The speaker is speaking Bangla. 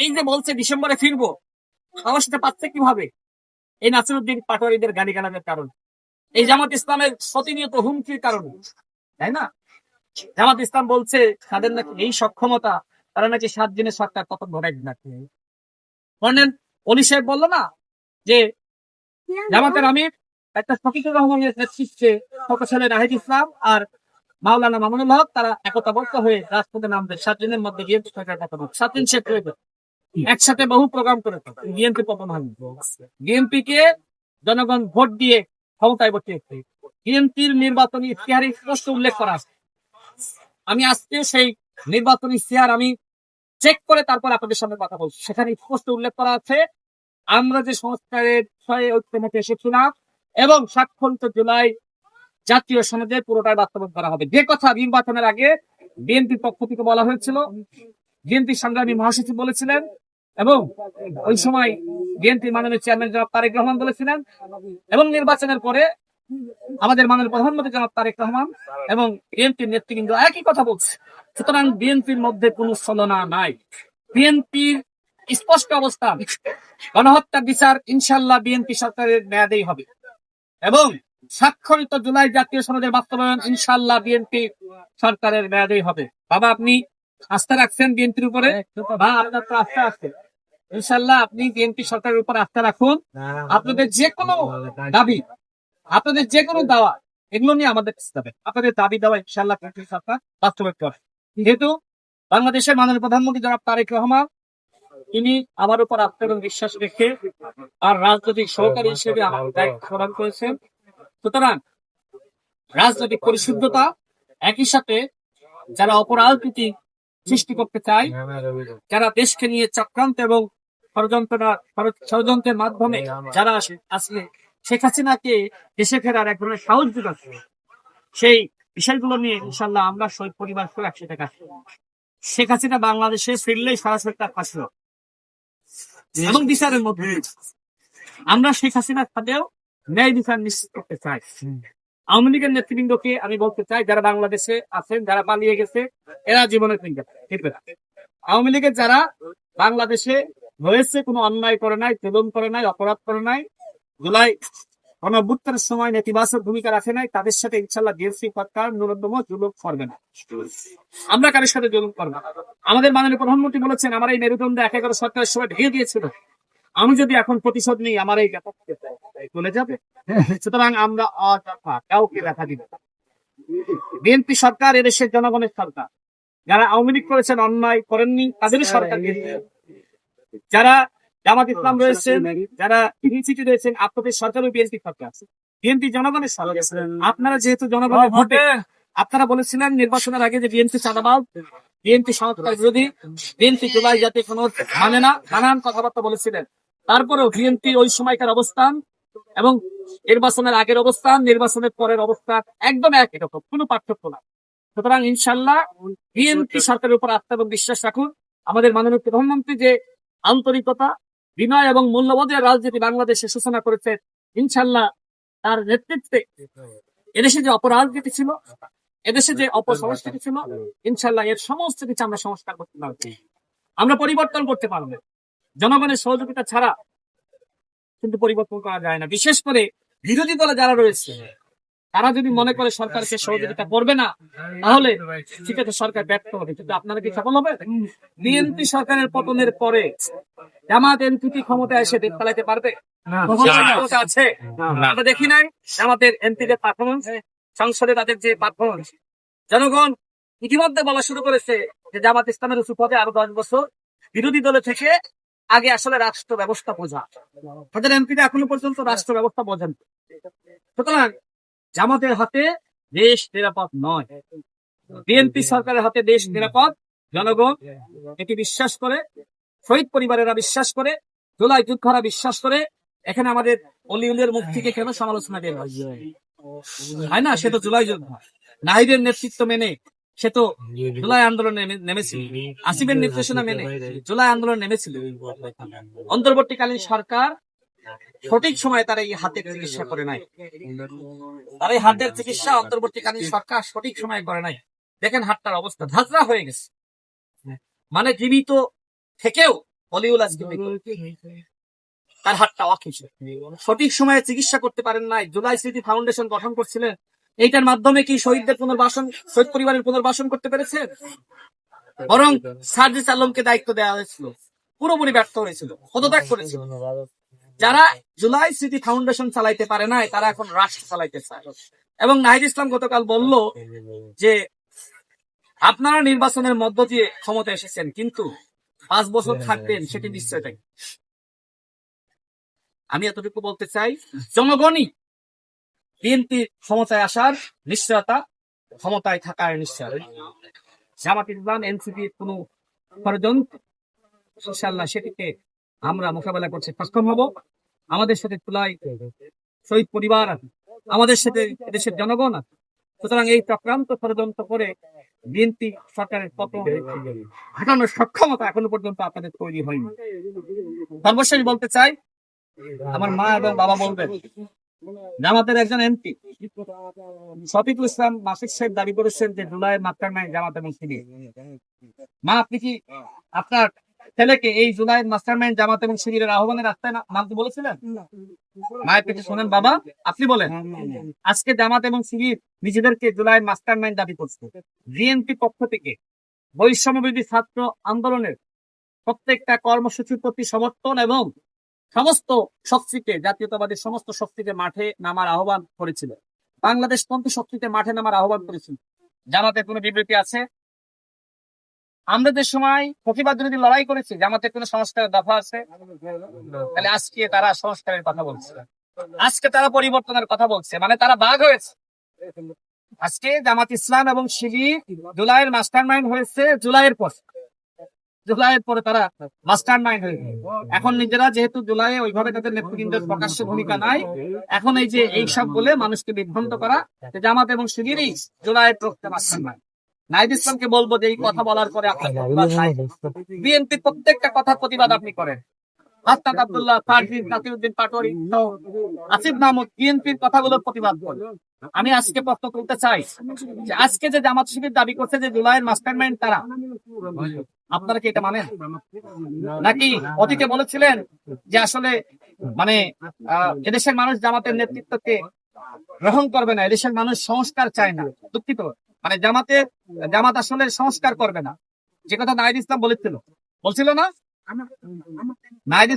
এই যে বলছে ডিসেম্বরে ফিরবো, সাহসটা পাচ্ছে কিভাবে? এই নাসিরউদ্দিন পাটোয়ারিদের গালিগালাজের কারণে, এই জামাত ইসলামের প্রতিনিয়ত হুমকির কারণে, তাই না? জামাত ইসলাম বলছে তাদের নাকি এই সক্ষমতা, তারা নাকি 7 দিনে সরকার পতন ঘটাই নাকি। কর্নেল অলি সাহেব বললো না যে জামাতের আমির একটা শফিকুর রহমানের নেতৃত্বে ছেলে নাহিদ ইসলাম আর মাওলানা মামুনুল হক তারা একতাবদ্ধ হয়ে রাজপথে নামবে 7 দিনের মধ্যে বিএনপি সরকার পতন হবে। 7 দিন শেষ হয়ে যাবে। একসাথে বহু প্রোগ্রাম করে বিএনপি পতন হবে। বিএনপি কে জনগণ ভোট দিয়ে ক্ষমতায় বসিয়েছে। বিএনপির নির্বাচনী ইশতেহারে স্পষ্ট উল্লেখ করা আছে। আমি আজকে সেই নির্বাচনী ইশতেহার আমি চেক করে তারপর আপনাদের সামনে কথা বলছি। সেখানে স্পষ্ট উল্লেখ করা আছে আমরা যে সংস্কারের বিষয়ে ঐক্যমতে এসেছিলাম এবং স্বাক্ষরিত জুলাই জাতীয় সনদে পুরোটাই বাস্তবায়ন করা হবে। যে কথা নির্বাচনের আগে বিএনপির পক্ষ থেকে বলা হয়েছিল, বিএনপি সংগ্রামী মহাসচিব বলেছিলেন এবং ওই সময় বিএনপির মাননীয় চেয়ারম্যান জনাব তারেক রহমান বলেছিলেন এবং নির্বাচনের পরে আমাদের মাননীয় প্রধানমন্ত্রী জনাব তারেক রহমান এবং বিএনপির নেতৃবৃন্দ একই কথা বলছে। সুতরাং বিএনপির মধ্যে কোনো ছলনা নাই। বিএনপির স্পষ্ট অবস্থান, গণহত্যার বিচার ইনশাল্লাহ বিএনপি সরকারের মেয়াদেই হবে এবং স্বাক্ষরিত জুলাই জাতীয় সনদের বাস্তবায়ন ইনশাল্লাহ বিএনপি সরকারের মেয়াদেই হবে। বাবা, আপনি আস্থা রাখছেন বিএনপির উপরে? বা আপনার তো আস্থা আছে, ইনশাল্লাহ আপনি বিএনপি সরকারের উপর আস্থা রাখুন। আপনাদের যে কোনো দাবি, আপনাদের যে কোনো দাওয়া, এগুলো নিয়ে আমাদের যাবেন। আপনাদের দাবি দাওয়া ইনশাল্লাহ বিএনপি সরকার বাস্তবায়ন করে। যেহেতু বাংলাদেশের মাননীয় প্রধানমন্ত্রী জনাব তারেক রহমান তিনি আমার উপর আস্থা এবং বিশ্বাস রেখে আর রাজনৈতিক সহকারী হিসেবে আমার দায়িত্ব প্রদান করেছেন। সুতরাং রাজনৈতিক পরিশুদ্ধতা, একই সাথে যারা অপরাজনীতি সৃষ্টি করতে চায়, যারা দেশকে নিয়ে চক্রান্ত এবং ষড়যন্ত্রের মাধ্যমে যারা আসলে শেখ হাসিনাকে দেশে ফেরার এক ধরনের সাহস যোগাচ্ছে, সেই বিষয়গুলো নিয়ে ইনশাল্লাহ আমরা শহীদ পরিবার সহ একসাথে কাজ করব। শেখ হাসিনা বাংলাদেশে ফিরলেই সরাসরি তার ফাঁসি হবে এবং বিচারের মধ্যে আমরা শেখ হাসিনার সাথেও ন্যায় বিচার নিশ্চিত করতে চাই। আওয়ামী লীগের নেতৃবৃন্দকে আমি বলতে চাই, যারা বাংলাদেশে আছেন, যারা পালিয়ে গেছে, এরা জীবনের ফিরবে না। আওয়ামী লীগের যারা বাংলাদেশে রয়েছে, কোনো অন্যায় করে নাই, জুলুম করে নাই, অপরাধ করে নাই, জুলাই গণঅভ্যুত্থানের সময় নেতিবাচক ভূমিকা রাখে নাই, তাদের সাথে ইনশাল্লাহ বিএনপি সরকার ন্যূনতম জুলুম করবে না। আমরা কারোর সাথে জুলুম করবো না। আমাদের মাননীয় প্রধানমন্ত্রী বলেছেন আমার এই মেরুদণ্ডে 11 সরকারের সময় ভেঙে দিয়েছিল, আমি যদি এখন প্রতিশোধ নিই আমার এই চলে যাবে। সুতরাং আমরা কাউকে দেখা দিব। বিএনপি সরকার এদেশের জনগণের সরকার। যারা আওয়ামী লীগ করেছেন, অন্যায় করেননি, তাদেরই সরকার। যারা জামাত ইসলাম রয়েছেন, যারা ইউনিভার্সিটি রয়েছেন, আপনাদের সরকারও বিএনপি সরকার। বিএনপি জনগণের সরকার। আপনারা যেহেতু জনগণের ভোটে, আপনারা বলেছিলেন নির্বাচনের আগে যে বিএনপি চাঁদাবাজ, বিএনপি সংস্কার বিরোধী, বিএনপি জুলাই জাতীয় সনদ মানে না, নানান কথাবার্তা বলেছিলেন। তারপরেও বিএনপির ওই সময়কার অবস্থান এবং নির্বাচনের আগের অবস্থান, নির্বাচনের পরের অবস্থান একদম একই রকম, কোনো পার্থক্য না। সুতরাং ইনশাল্লাহ বিএনপি সরকারের উপর আস্থা এবং বিশ্বাস রাখুন। আমাদের মাননীয় প্রধানমন্ত্রী যে আন্তরিকতা, বিনয় এবং মূল্যবোধের রাজনীতি বাংলাদেশে সূচনা করেছে, ইনশাল্লাহ তার নেতৃত্বে এদেশে যে অপরাজনীতি ছিল, এদেশে যে অপসংস্কৃতি ছিল, ইনশাল্লাহ এর সমস্ত কিছু আমরা সংস্কার করতে পারবো, আমরা পরিবর্তন করতে পারবো। জনগণের সহযোগিতা ছাড়া কিন্তু পরিবর্তন করা যায় না। বিশেষ করে বিরোধী দলে যারা রয়েছে, তারা যদি মনে করে সরকারকে সহযোগিতা করবে না, তাহলে ঠিক আছে, সরকার ব্যর্থ হবে, কিন্তু আপনারা কি সফল হবে? বিএনপি সরকারের পতনের পরে জামাত এমপি ক্ষমতায় এসে দেশ চালাইতে পারবে? আছে আমরা দেখি নাই আমাদের এমপিদের পারফরমেন্স, সংসদে তাদের যে পারফরমেন্স। জনগণ ইতিমধ্যে বলা শুরু করেছে যে জামাত ইসলামের উঁচু পদে আরো 10 বছর বিরোধী দলে থেকে আগে আসলে রাষ্ট্র ব্যবস্থা বোঝা। তাদের এমপিরা এখনো পর্যন্ত রাষ্ট্র ব্যবস্থা বোঝেন। সুতরাং জামাতের হাতে দেশ নিরাপদ নয়, বিএনপি সরকারের হাতে দেশ নিরাপদ। জনগণ এটি বিশ্বাস করে, শহীদ পরিবারেরা বিশ্বাস করে, জুলাই যোদ্ধারা বিশ্বাস করে। এখানে আমাদের অলিউলের মুখ থেকে কেন সমালোচনা বের হয় না? সে তো জুলাই যোদ্ধা। নাহিদের নেতৃত্ব মেনে সে তো জুলাই আন্দোলনে নেমেছিল, আসিফের নির্দেশনা মেনে জুলাই আন্দোলন নেমেছিল। অন্তর্বর্তীকালীন সরকার সঠিক সময়ে তারা এই হাতের চিকিৎসা করে নাই, তার এই হাতের চিকিৎসা অন্তর্বর্তীকালীন সরকার সঠিক সময়ে করে নাই। দেখেন হাতটার অবস্থা ধাঁচড়া হয়ে গেছে, মানে জীবিত থেকেও অলিউল আজকে তার হাতটা অকেশ, সঠিক সময়ে চিকিৎসা করতে পারেন নাই। জুলাই স্মৃতি ফাউন্ডেশন গঠন করছিলেন, এইটার মাধ্যমে কি শহীদদের পুনর্বাসন, শহীদ পরিবারের পুনর্বাসন করতে পেরেছে? বরং সার্জিস আলমকে দায়িত্ব দেওয়া হয়েছিল, পুরোপুরি ব্যর্থ হয়েছিল, পদত্যাগ করেছিল। যারা জুলাই স্মৃতি ফাউন্ডেশন চালাইতে পারে নাই, তারা এখন রাষ্ট্র চালাইতে চায়। এবং নাহিদ ইসলাম গতকাল বলল যে আপনারা নির্বাচনের মধ্য দিয়ে ক্ষমতা এসেছেন, কিন্তু 5 বছর থাকবেন সেটি নিশ্চয়তা। আমি এতটুকু বলতে চাই, জনগণই বিএনপি ক্ষমতায় আসার নিশ্চয়তা, ক্ষমতায় থাকার নিশ্চয়তা। জামাত ইসলাম এনসিপির কোন ষড়যন্ত্র ইনশাআল্লাহ সেটিকে আমরা মোকাবেলা করতে সক্ষম হব। আমাদের সাথে তুলাই শহীদ পরিবার আছে, আমাদের সাথে দেশের জনগণ আছে। সুতরাং এই চক্রান্ত ষড়যন্ত্র করে বিএনপি সরকারের পতন ঘটানোর সক্ষমতা এখনো পর্যন্ত আপনাদের তৈরি হয়নি। সর্বশেষ বলতে চাই, আমার মা এবং বাবা বলবেন, জামাতের একজন এমপি শফিকুল ইসলাম মাসিক সাহেব দাবি করেছেন যে জুলাইয়ের মাস্টারমাইন্ড জামাত এবং শিবির। মা, আপনি কি আপনার ছেলেকে এই জুলাইয়ের মাস্টারমাইন্ড জামাত এবং শিবিরের আহ্বানের রাস্তায় নামতে বলেছিলেন? মায়ের পেটে শোনেন বাবা, আপনি বলেন। আজকে জামাত এবং শিবির নিজেদেরকে জুলাইয়ের মাস্টারমাইন্ড দাবি করছে। বিএনপি পক্ষ থেকে বৈষম্যবিরোধী ছাত্র আন্দোলনের প্রত্যেকটা কর্মসূচির প্রতি সমর্থন এবং সমস্ত শক্তিকে, জাতীয়তাবাদী সমস্ত শক্তিকে মাঠে নামার আহ্বান করেছিল। বাংলাদেশ পন্থী শক্তিতে মাঠে নামার আহ্বান করেছিল। জামাতের কোনো বিবৃতি আছে? আমরা যে সময় প্রতিবাদ বিরোধী লড়াই করেছি, জামাতের কোনো সংস্কারের দফা আছে? তাহলে আজকে তারা সংস্কারের কথা বলছে, আজকে তারা পরিবর্তনের কথা বলছে, মানে তারা বাঘ হয়েছে। আজকে জামাত ইসলাম এবং শিবির জুলাইয়ের মাস্টারমাইন্ড হয়েছে জুলাইয়ের পরে তারা মাস্টারমাইন্ড হয়েছে। এখন নিজেরা যেহেতু জুলাইয়ে ওইভাবে তাদের নেতৃবৃন্দের প্রকাশ্য ভূমিকা নাই, এখন এই যে এইসব বলে মানুষকে বিভ্রান্ত করা, জামাত এবং শিবিরই জুলাইয়ের প্রত্যেক মাস্টারমাইন্ড। নাহিদ ইসলামকে বলবো যে এই কথা বলার পরে বিএনপি প্রত্যেকটা কথার প্রতিবাদ আপনি করেন। হাসনাত আব্দুল্লাহ, ফারদিন, নাসিরউদ্দিন পাটোয়ারি, আসিফ মাহমুদ বিএনপির কথাগুলোর প্রতিবাদ করে। আমি আজকে প্রশ্ন তুলতে চাই যে আজকে যে জামাত শিবির দাবি করছে যে জুলাইয়ের মাস্টারমাইন্ড তারা, আপনারা কি এটা মানেন? নাকি অতীতে বলেছিলেন যে আসলে মানে এদেশের মানুষ জামাতের নেতৃত্বকে গ্রহণ করবে না, এদেশের মানুষ সংস্কার চায় না? দুঃখিত, মানে জামাত আসলে সংস্কার করবে না, যে কথা নাহিদ ইসলাম বলছিল না? নাহিদ